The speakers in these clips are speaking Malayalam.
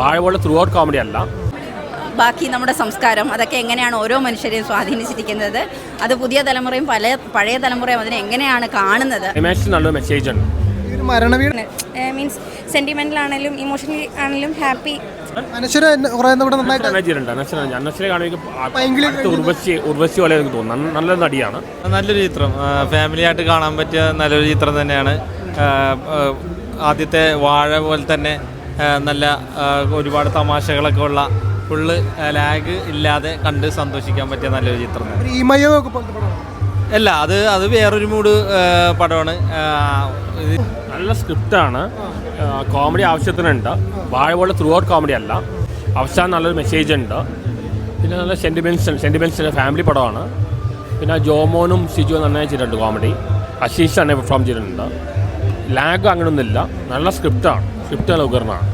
വാഴ ത്രൂ ഔട്ട് കോമഡി അല്ല. ബാക്കി നമ്മുടെ സംസ്കാരം അതൊക്കെ എങ്ങനെയാണ് ഓരോ മനുഷ്യരെയും സ്വാധീനിച്ചിരിക്കുന്നത്, അത് പുതിയ തലമുറയും പഴയ തലമുറയും അതിനെ എങ്ങനെയാണ് കാണുന്നത്. നല്ലൊരു മെസ്സേജ് ഉണ്ട്. മീൻസ് സെന്റിമെന്റൽ ആണെങ്കിലും ഇമോഷണലി ആണെങ്കിലും ഹാപ്പി. ഉർവശി പോലെ എനിക്ക് തോന്നുന്നു നല്ലൊരു നടിയാണ്. നല്ലൊരു ചിത്രം, ഫാമിലി ആയിട്ട് കാണാൻ പറ്റിയ നല്ലൊരു ചിത്രം തന്നെയാണ്. ആദ്യത്തെ വാഴ പോലെ തന്നെ നല്ല ഒരുപാട് തമാശകളൊക്കെ ഉള്ള ഫുള്ള് ലാഗ് ഇല്ലാതെ കണ്ട് സന്തോഷിക്കാൻ പറ്റിയ നല്ലൊരു ചിത്രം. അല്ല, അത് വേറൊരു മൂഡ് പടമാണ്. നല്ല സ്ക്രിപ്റ്റാണ്, കോമഡി ആവശ്യത്തിനുണ്ട്. വാഴ പോലെ ത്രൂ ഔട്ട് കോമഡി അല്ല, അവസാനം നല്ലൊരു മെസ്സേജ് ഉണ്ട്. പിന്നെ നല്ല സെൻറ്റിമെൻറ്റ്സ് ഫാമിലി പടമാണ്. പിന്നെ ജോമോനും സിജു നന്നായി ചെയ്തിട്ടുണ്ട് കോമഡി. അശീഷ് തന്നെ പെർഫോം ചെയ്തിട്ടുണ്ട്. ലാഗ് അങ്ങനെയൊന്നുമില്ല, നല്ല സ്ക്രിപ്റ്റ് നല്ല ഉയർന്നാണ്.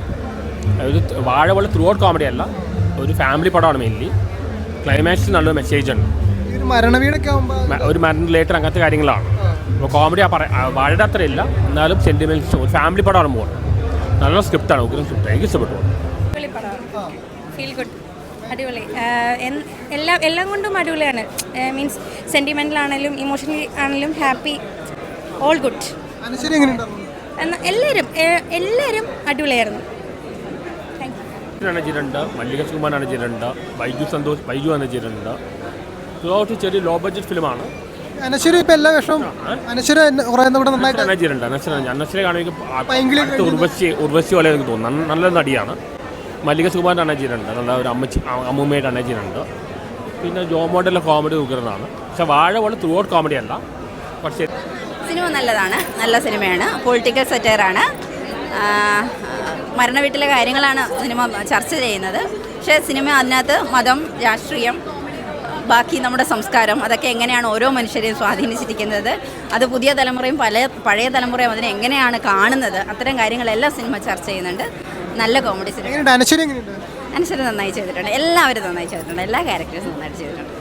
ഒരു വാഴ പോലെ ത്രൂ ഔട്ട് കോമഡി അല്ല, ഒരു ഫാമിലി പടമാണ് മെയിൻലി. ക്ലൈമാക്സിൽ നല്ലൊരു മെസ്സേജ് ഉണ്ട്. ഒരു മരണ റിലേറ്റഡ് അങ്ങനത്തെ കാര്യങ്ങളാണ്. അപ്പോൾ കോമഡി വാഴയുടെ അത്ര ഇല്ല, എന്നാലും സെൻറ്റിമെൻറ്റ്സ് ഒരു ഫാമിലി പടമാണ് പോകുന്നത്. നല്ല സ്ക്രിപ്റ്റാണ്, ഉഗ്രം സ്ക്രിപ്റ്റ്, എനിക്ക് ഇഷ്ടപ്പെട്ടു. ഫീൽ ഗുഡ്, അടിപൊളി. എല്ലാം കൊണ്ടും അടിപൊളിയാണ്. മീൻസ് സെന്റിമെന്റൽ ആണെങ്കിലും ഇമോഷണലി ആണെങ്കിലും ഹാപ്പി, ഓൾ ഗുഡ്. എല്ലാവരും അടിപൊളിയായിരുന്നു. ചെയ്തിട്ടുണ്ട്, മല്ലിക സുകുമാരനാണ് ചെയ്തിട്ടുണ്ട്, ബൈജു ആണ് ചെയ്തിട്ടുണ്ട്. ത്രൂ ഔട്ട് ചെറിയ ലോ ബഡ്ജറ്റ് ഫിലിമാണ്. ഉർവശി പോലെ എനിക്ക് തോന്നുന്നു നല്ലൊരു നടിയാണ്. മല്ലിക സുകുമാരനാണ് ചെയ്തിട്ടുണ്ട്, നല്ല ഒരു അമ്മൂമ്മയായിട്ടാണ് ചെയ്തിട്ടുണ്ട്. പിന്നെ ജോമോഡെല്ലാം കോമഡി ഉഗ്രനാണ്. പക്ഷെ വാഴ പോലെ ത്രൂ ഔട്ട് കോമഡി അല്ല. പക്ഷേ സിനിമ നല്ലതാണ്, നല്ല സിനിമയാണ്. പൊളിറ്റിക്കൽ സെറ്റയറാണ്. മരണ വീട്ടിലെ കാര്യങ്ങളാണ് സിനിമ ചർച്ച ചെയ്യുന്നത്. പക്ഷേ സിനിമ അതിനകത്ത് മതം, രാഷ്ട്രീയം, ബാക്കി നമ്മുടെ സംസ്കാരം അതൊക്കെ എങ്ങനെയാണ് ഓരോ മനുഷ്യരെയും സ്വാധീനിച്ചിരിക്കുന്നത്, അത് പുതിയ തലമുറയും പഴയ തലമുറയും അതിനെ എങ്ങനെയാണ് കാണുന്നത്, അത്തരം കാര്യങ്ങളെല്ലാം സിനിമ ചർച്ച ചെയ്യുന്നുണ്ട്. നല്ല കോമഡി സിനിമ. അനശ്വര നന്നായി ചെയ്തിട്ടുണ്ട്, എല്ലാവരും നന്നായി ചെയ്തിട്ടുണ്ട്, എല്ലാ ക്യാരക്ടേഴ്സും നന്നായിട്ട് ചെയ്തിട്ടുണ്ട്.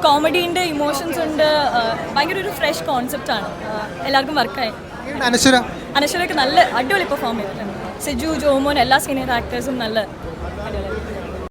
കോമഡി ഉണ്ട്, ഇമോഷൻസ് ഉണ്ട്, ഭയങ്കര ഒരു ഫ്രഷ് കോൺസെപ്റ്റാണ്, എല്ലാവർക്കും വർക്കായി. അനശ്വരയൊക്കെ നല്ല അടിപൊളി പെർഫോം ചെയ്തിട്ടുണ്ട്. സിജു, ജോമോൻ, എല്ലാ സീനിയർ ആക്ടേഴ്സും നല്ല അടിപൊളി.